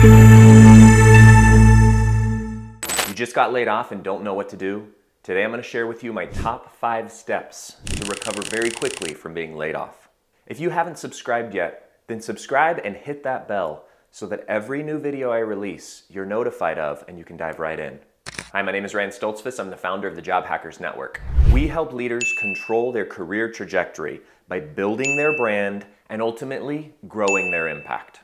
You just got laid off and don't know what to do? Today I'm going to share with you my top 5 steps to recover very quickly from being laid off. If you haven't subscribed yet, then subscribe and hit that bell so that every new video I release you're notified of and you can dive right in. Hi, my name is Stoltzfus. I'm the founder of the Job Hackers Network. We help leaders control their career trajectory by building their brand and ultimately growing their impact.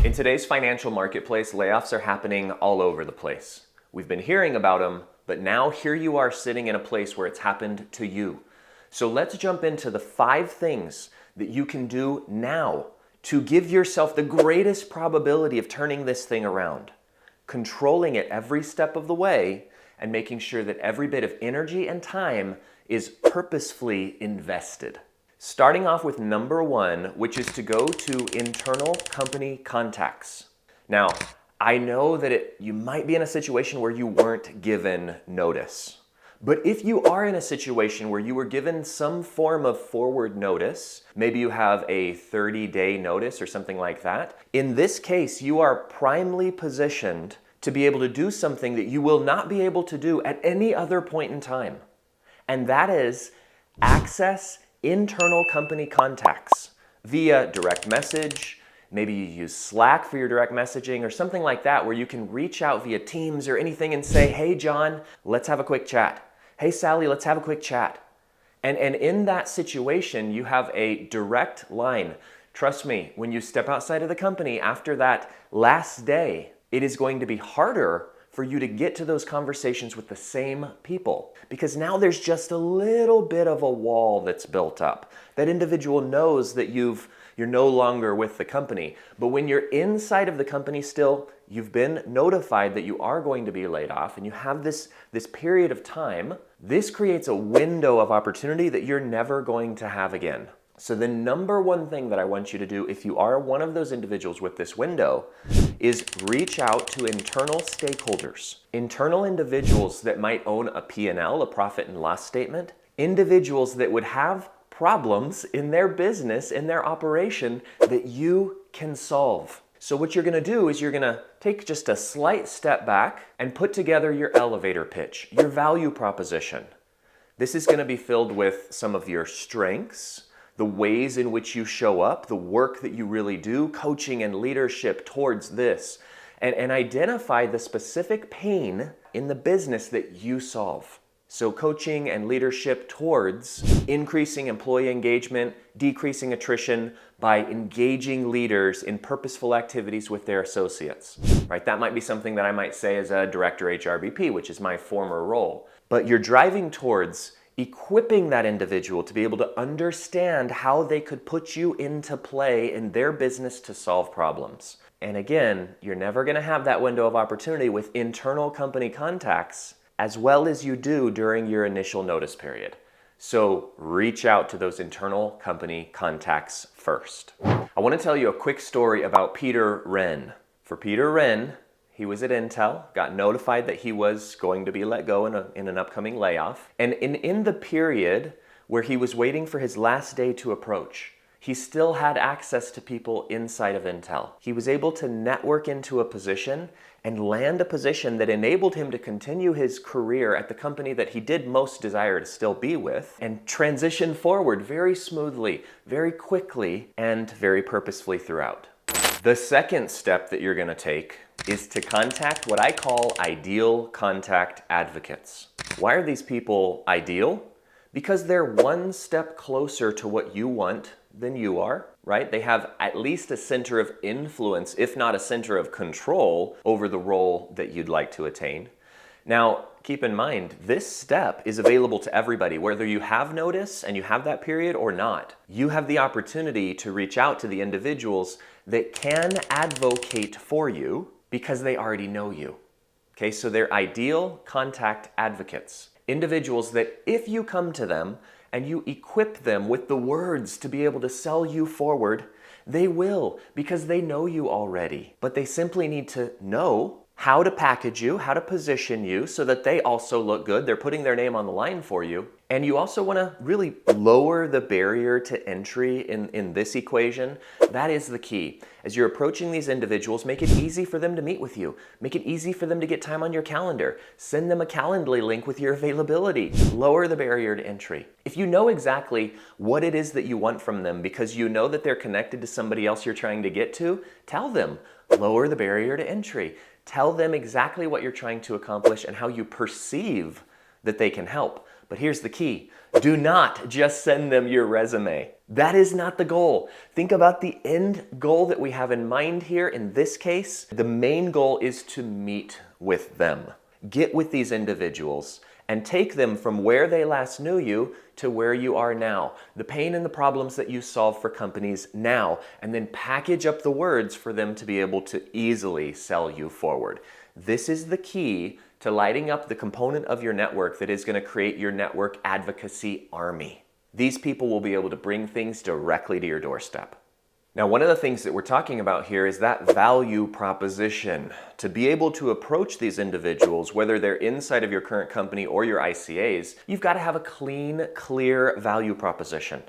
In today's financial marketplace, layoffs are happening all over the place. We've been hearing about them, but now here you are sitting in a place where it's happened to you. So let's jump into the 5 things that you can do now to give yourself the greatest probability of turning this thing around, controlling it every step of the way, and making sure that every bit of energy and time is purposefully invested. Starting off with number 1, which is to go to internal company contacts. Now, I know that you might be in a situation where you weren't given notice. But if you are in a situation where you were given some form of forward notice, maybe you have a 30-day notice or something like that, in this case, you are primely positioned to be able to do something that you will not be able to do at any other point in time. And that is access internal company contacts via direct message. Maybe you use Slack for your direct messaging or something like that where you can reach out via Teams or anything and say, hey, John, let's have a quick chat. Hey, Sally, let's have a quick chat. And in that situation, you have a direct line. Trust me, when you step outside of the company after that last day, it is going to be harder for you to get to those conversations with the same people because now there's just a little bit of a wall that's built up. That individual knows that you're no longer with the company. But when you're inside of the company still, you've been notified that you are going to be laid off and you have this period of time. This creates a window of opportunity that you're never going to have again. So the number 1 thing that I want you to do if you are one of those individuals with this window is reach out to internal stakeholders. Internal individuals that might own a P&L, a profit and loss statement, individuals that would have problems in their business, in their operation that you can solve. So what you're going to do is you're going to take just a slight step back and put together your elevator pitch, your value proposition. This is going to be filled with some of your strengths, the ways in which you show up, the work that you really do, coaching and leadership towards this, and identify the specific pain in the business that you solve. So coaching and leadership towards increasing employee engagement, decreasing attrition by engaging leaders in purposeful activities with their associates, right? That might be something that I might say as a director HRBP, which is my former role. But you're driving towards equipping that individual to be able to understand how they could put you into play in their business to solve problems. And again, you're never going to have that window of opportunity with internal company contacts as well as you do during your initial notice period. So reach out to those internal company contacts first. I want to tell you a quick story about Peter Wren. For Peter Wren, he was at Intel, got notified that he was going to be let go in an upcoming layoff. And in the period where he was waiting for his last day to approach, he still had access to people inside of Intel. He was able to network into a position and land a position that enabled him to continue his career at the company that he did most desire to still be with and transition forward very smoothly, very quickly, and very purposefully throughout. The second step that you're going to take is to contact what I call ideal contact advocates. Why are these people ideal? Because they're one step closer to what you want than you are, right? They have at least a center of influence, if not a center of control, over the role that you'd like to attain. Now, keep in mind, this step is available to everybody, whether you have notice and you have that period or not. You have the opportunity to reach out to the individuals that can advocate for you because they already know you. Okay, so they're ideal contact advocates. Individuals that if you come to them and you equip them with the words to be able to sell you forward, they will because they know you already. But they simply need to know how to package you, how to position you so that they also look good. They're putting their name on the line for you. And you also want to really lower the barrier to entry in this equation. That is the key. As you're approaching these individuals, make it easy for them to meet with you. Make it easy for them to get time on your calendar. Send them a Calendly link with your availability. Lower the barrier to entry. If you know exactly what it is that you want from them because you know that they're connected to somebody else you're trying to get to, tell them. Lower the barrier to entry. Tell them exactly what you're trying to accomplish and how you perceive that they can help. But here's the key. Do not just send them your resume. That is not the goal. Think about the end goal that we have in mind here. In this case, the main goal is to meet with them. Get with these individuals and take them from where they last knew you to where you are now. The pain and the problems that you solve for companies now, and then package up the words for them to be able to easily sell you forward. This is the key to lighting up the component of your network that is going to create your network advocacy army. These people will be able to bring things directly to your doorstep. Now, one of the things that we're talking about here is that value proposition. To be able to approach these individuals, whether they're inside of your current company or your ICAs, you've got to have a clean, clear value proposition.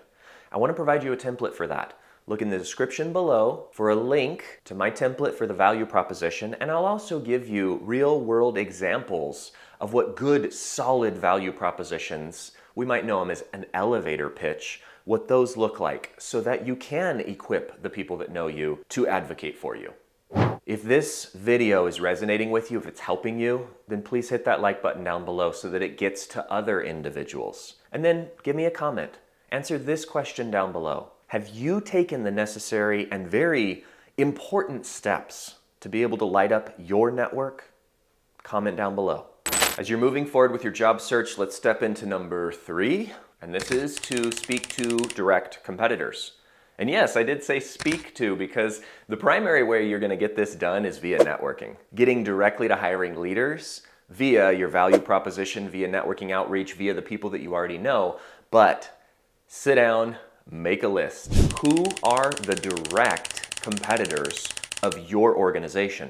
I want to provide you a template for that. Look in the description below for a link to my template for the value proposition, and I'll also give you real-world examples of what good, solid value propositions, we might know them as an elevator pitch, what those look like so that you can equip the people that know you to advocate for you. If this video is resonating with you, if it's helping you, then please hit that like button down below so that it gets to other individuals. And then give me a comment. Answer this question down below. Have you taken the necessary and very important steps to be able to light up your network? Comment down below. As you're moving forward with your job search, let's step into number 3. And this is to speak to direct competitors. And yes, I did say speak to because the primary way you're going to get this done is via networking. Getting directly to hiring leaders via your value proposition, via networking outreach, via the people that you already know. But sit down, make a list. Who are the direct competitors of your organization?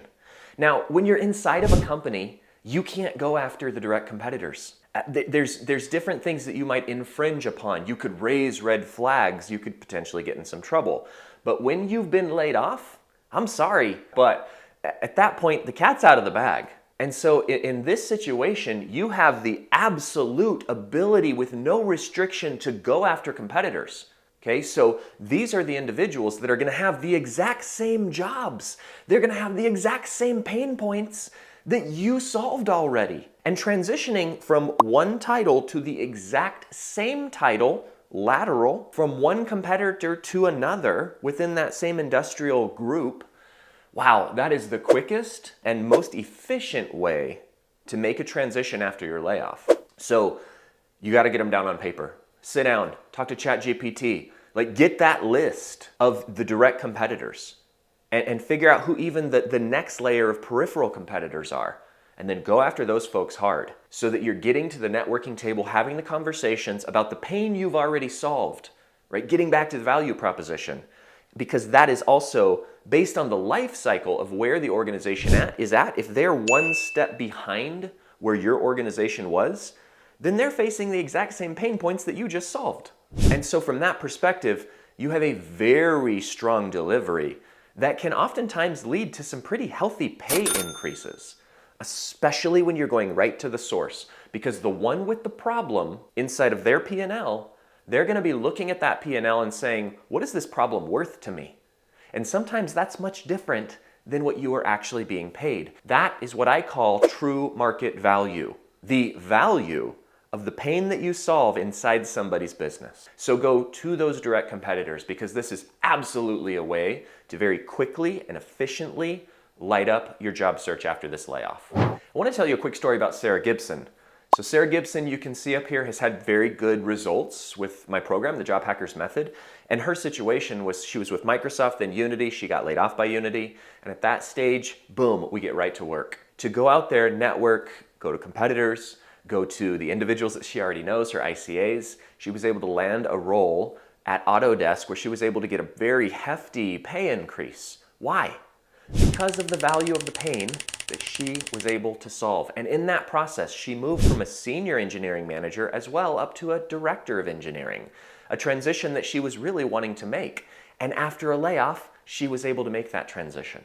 Now, when you're inside of a company, you can't go after the direct competitors. There's different things that you might infringe upon. You could raise red flags. You could potentially get in some trouble. But when you've been laid off, I'm sorry, but at that point, the cat's out of the bag. And so in this situation, you have the absolute ability with no restriction to go after competitors. Okay, so these are the individuals that are going to have the exact same jobs. They're going to have the exact same pain points that you solved already. And transitioning from one title to the exact same title, lateral, from one competitor to another within that same industrial group, wow, that is the quickest and most efficient way to make a transition after your layoff. So you got to get them down on paper. Sit down, talk to ChatGPT, get that list of the direct competitors. And figure out who even the next layer of peripheral competitors are. And then go after those folks hard so that you're getting to the networking table, having the conversations about the pain you've already solved, right? Getting back to the value proposition. Because that is also based on the life cycle of where the organization is at. If they're one step behind where your organization was, then they're facing the exact same pain points that you just solved. And so from that perspective, you have a very strong delivery that can oftentimes lead to some pretty healthy pay increases, especially when you're going right to the source. Because the one with the problem inside of their P&L, they're going to be looking at that P&L and saying, what is this problem worth to me? And sometimes that's much different than what you are actually being paid. That is what I call true market value. The value of the pain that you solve inside somebody's business. So go to those direct competitors because this is absolutely a way to very quickly and efficiently light up your job search after this layoff. I want to tell you a quick story about Sarah Gibson. So Sarah Gibson, you can see up here, has had very good results with my program, the Job Hackers Method. And her situation was she was with Microsoft, then Unity. She got laid off by Unity. And at that stage, boom, we get right to work. To go out there, network, go to competitors, go to the individuals that she already knows, her ICAs. She was able to land a role at Autodesk where she was able to get a very hefty pay increase. Why? Because of the value of the pain that she was able to solve. And in that process, she moved from a senior engineering manager as well up to a director of engineering, a transition that she was really wanting to make. And after a layoff, she was able to make that transition.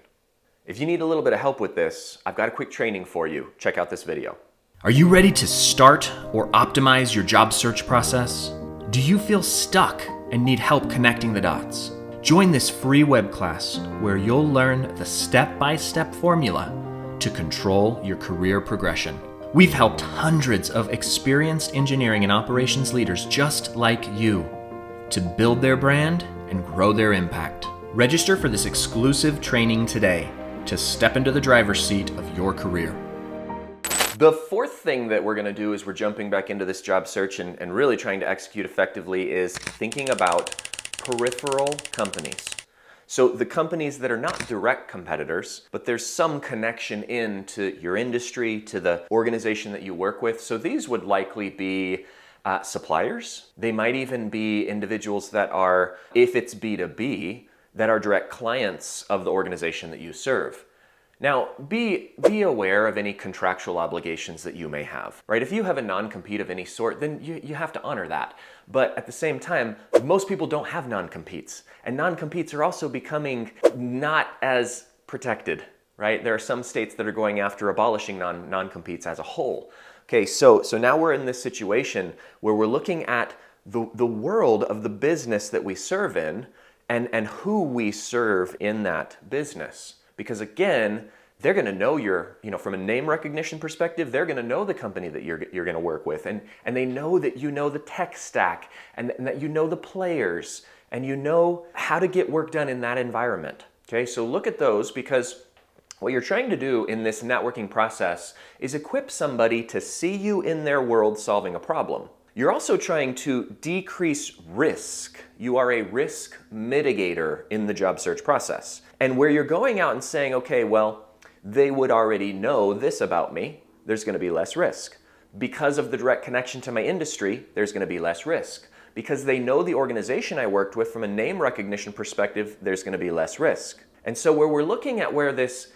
If you need a little bit of help with this, I've got a quick training for you. Check out this video. Are you ready to start or optimize your job search process? Do you feel stuck and need help connecting the dots? Join this free web class where you'll learn the step-by-step formula to control your career progression. We've helped hundreds of experienced engineering and operations leaders just like you to build their brand and grow their impact. Register for this exclusive training today to step into the driver's seat of your career. The fourth thing that we're gonna do as we're jumping back into this job search and really trying to execute effectively is thinking about peripheral companies. So the companies that are not direct competitors, but there's some connection into your industry, to the organization that you work with. So these would likely be suppliers. They might even be individuals that are, if it's B2B, that are direct clients of the organization that you serve. Now, be aware of any contractual obligations that you may have, right? If you have a non-compete of any sort, then you have to honor that. But at the same time, most people don't have non-competes. And non-competes are also becoming not as protected, right? There are some states that are going after abolishing non-competes as a whole. Okay, so now we're in this situation where we're looking at the world of the business that we serve in and who we serve in that business. Because again, they're gonna know from a name recognition perspective, they're gonna know the company that you're gonna work with. And they know that you know the tech stack and that you know the players and you know how to get work done in that environment. Okay, so look at those, because what you're trying to do in this networking process is equip somebody to see you in their world solving a problem. You're also trying to decrease risk. You are a risk mitigator in the job search process. And where you're going out and saying, okay, well, they would already know this about me, there's gonna be less risk. Because of the direct connection to my industry, there's gonna be less risk. Because they know the organization I worked with from a name recognition perspective, there's gonna be less risk. And so where we're looking at where this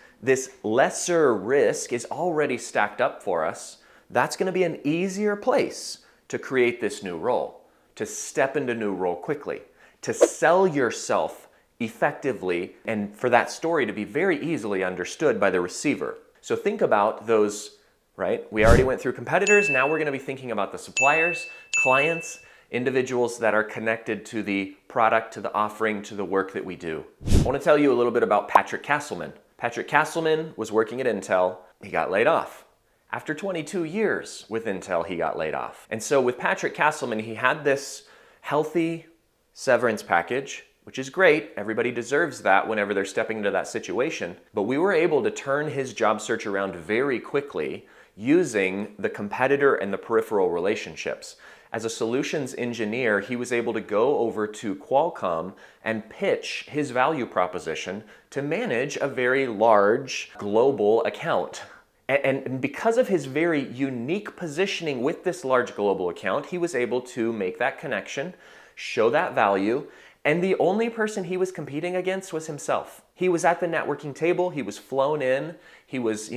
lesser risk is already stacked up for us, that's gonna be an easier place to create this new role, to step into new role quickly, to sell yourself effectively, and for that story to be very easily understood by the receiver. So think about those, right? We already went through competitors, now we're gonna be thinking about the suppliers, clients, individuals that are connected to the product, to the offering, to the work that we do. I wanna tell you a little bit about Patrick Castleman. Patrick Castleman was working at Intel, he got laid off. After 22 years with Intel, he got laid off. And so with Patrick Castleman, he had this healthy severance package, which is great. Everybody deserves that whenever they're stepping into that situation. But we were able to turn his job search around very quickly using the competitor and the peripheral relationships. As a solutions engineer, he was able to go over to Qualcomm and pitch his value proposition to manage a very large global account. And because of his very unique positioning with this large global account, he was able to make that connection, show that value, and the only person he was competing against was himself. He was at the networking table, he was flown in, he was,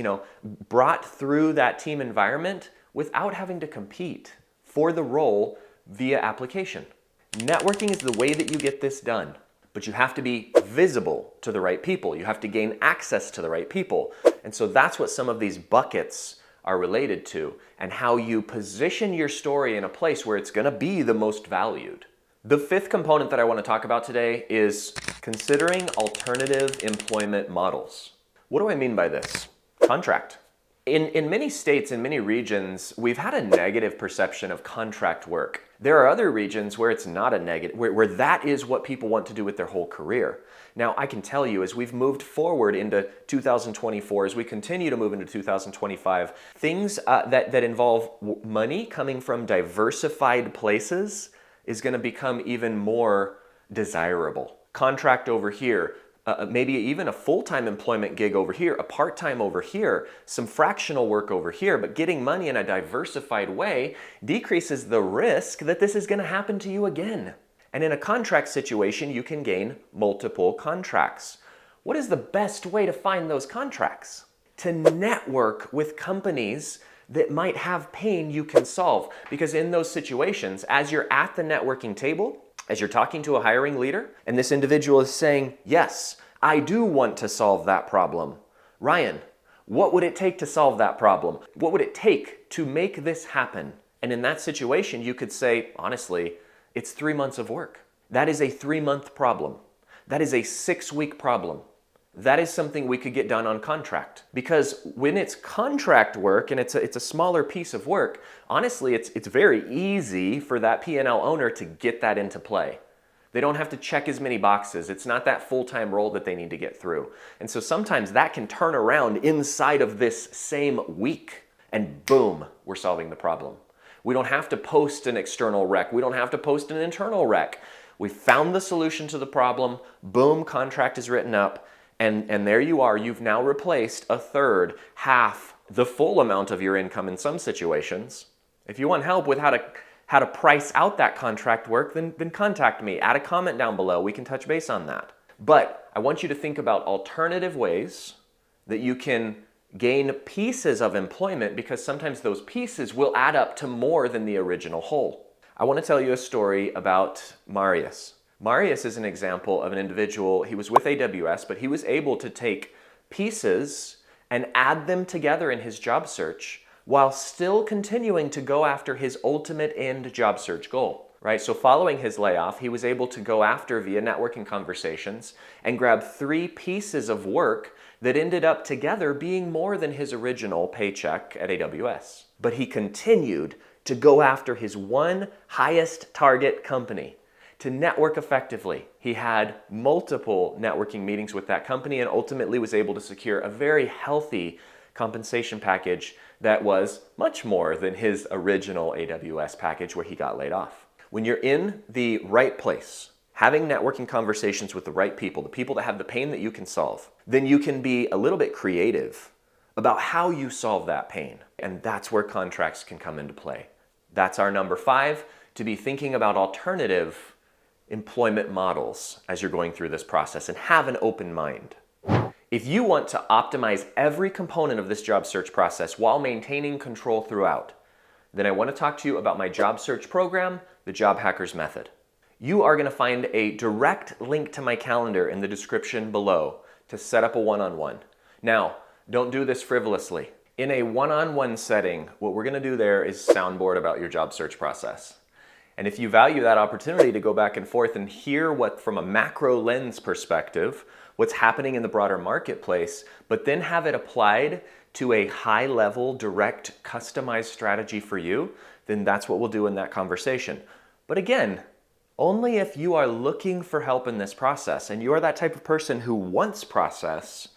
brought through that team environment without having to compete for the role via application. Networking is the way that you get this done. But you have to be visible to the right people. You have to gain access to the right people. And so that's what some of these buckets are related to, and how you position your story in a place where it's gonna be the most valued. The fifth component that I want to talk about today is considering alternative employment models. What do I mean by this? Contract. In many states, in many regions, we've had a negative perception of contract work. There are other regions where it's not a negative, where that is what people want to do with their whole career. Now, I can tell you, as we've moved forward into 2024, as we continue to move into 2025, things that involve money coming from diversified places is going to become even more desirable. Contract over here, maybe even a full-time employment gig over here, a part-time over here, some fractional work over here, but getting money in a diversified way decreases the risk that this is going to happen to you again. And in a contract situation, you can gain multiple contracts. What is the best way to find those contracts? to network with companies that might have pain you can solve. Because in those situations, as you're at the networking table, as you're talking to a hiring leader, and this individual is saying, yes, I do want to solve that problem. Ryan, what would it take to solve that problem? What would it take to make this happen? And in that situation, you could say, honestly, it's 3 months of work. That is a 3-month problem. That is a 6-week problem. That is something we could get done on contract. Because when it's contract work and it's a smaller piece of work, honestly, it's very easy for that P&L owner to get that into play. They don't have to check as many boxes. It's not that full-time role that they need to get through. And so sometimes that can turn around inside of this same week, and boom, we're solving the problem. We don't have to post an external rec. We don't have to post an internal rec. We found the solution to the problem. Boom, contract is written up. And there you are. You've now replaced a third, half, the full amount of your income in some situations. If you want help with how to price out that contract work, then contact me. Add a comment down below. We can touch base on that. But I want you to think about alternative ways that you can gain pieces of employment, because sometimes those pieces will add up to more than the original whole. I want to tell you a story about Marius. Marius is an example of an individual. He was with AWS, but he was able to take pieces and add them together in his job search while still continuing to go after his ultimate end job search goal, right? So following his layoff, he was able to go after via networking conversations and grab 3 pieces of work that ended up together being more than his original paycheck at AWS. But he continued to go after his one highest target company to network effectively. He had multiple networking meetings with that company and ultimately was able to secure a very healthy compensation package that was much more than his original AWS package where he got laid off. When you're in the right place, having networking conversations with the right people, the people that have the pain that you can solve, then you can be a little bit creative about how you solve that pain. And that's where contracts can come into play. That's our number 5, to be thinking about alternative employment models as you're going through this process, and have an open mind. If you want to optimize every component of this job search process while maintaining control throughout, then I want to talk to you about my job search program, the Job Hackers Method. You are going to find a direct link to my calendar in the description below to set up a one-on-one. Now, don't do this frivolously. In a one-on-one setting, what we're going to do there is soundboard about your job search process. And if you value that opportunity to go back and forth and hear what, from a macro lens perspective, what's happening in the broader marketplace, but then have it applied to a high-level, direct, customized strategy for you, then that's what we'll do in that conversation. But again, only if you are looking for help in this process and you're that type of person who wants process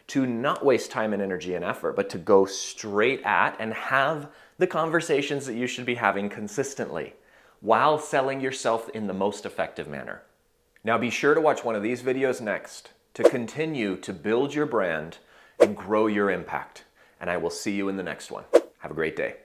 to not waste time and energy and effort, but to go straight at and have the conversations that you should be having consistently while selling yourself in the most effective manner. Now be sure to watch one of these videos next to continue to build your brand and grow your impact. And I will see you in the next one. Have a great day.